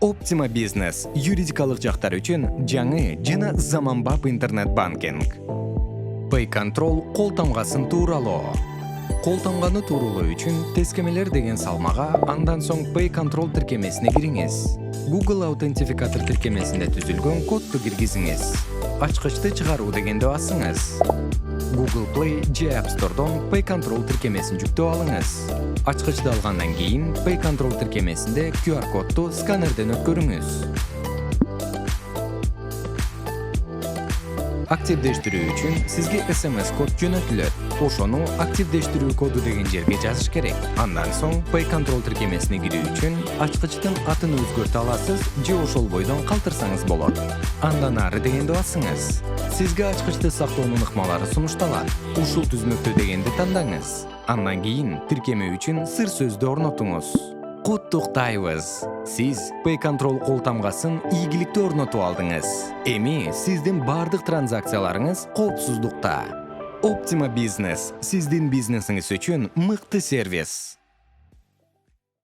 Optima Business юридикалык жактар үчүн жаңы жана заманбап интернет банкинг. Pay Control кол тамгасын тууралоо. Кол тамганы тууралоо үчүн тескемелер деген салмага, андан соң Pay Control тиркемесине кириңиз. Google аутентификатор тиркемесинде түзүлгөн кодду киргизиңиз. Ачкычты чыгаруу дегенди басыңыз. Google Play же App Store'дон Pay Control тиркемесин жүктөп алыңыз. Ачкычты алгандан кийин Pay Control тиркемесинде QR кодду сканерден өткөрүңүз. Активдештирүү үчүн сизге SMS код жөнөтүлөт. Ошону активдештирүү коду деген жерге жазыш керек. Андан соң Pay Control тиркемесине кирүү үчүн ачкычтын атын өзгөртө аласыз же ошол бойдон калтырсаңыз болот. Андан ары дегенди басыңыз. Сизге ачкычты сактоонун ыкмалары сунушталат. Ушул түзмөктө дегенди тандаңыз. Андан кийин тиркеме үчүн сыр сөздү орнотуңуз. Куттуктайбыз. Сиз Pay Control кол тамгасын ийгиликтүү орнотуп алдыңыз. Эми сиздин бардык транзакцияларыңыз коопсуздукта. Optima Business сиздин бизнесиңиз үчүн мыкты сервис.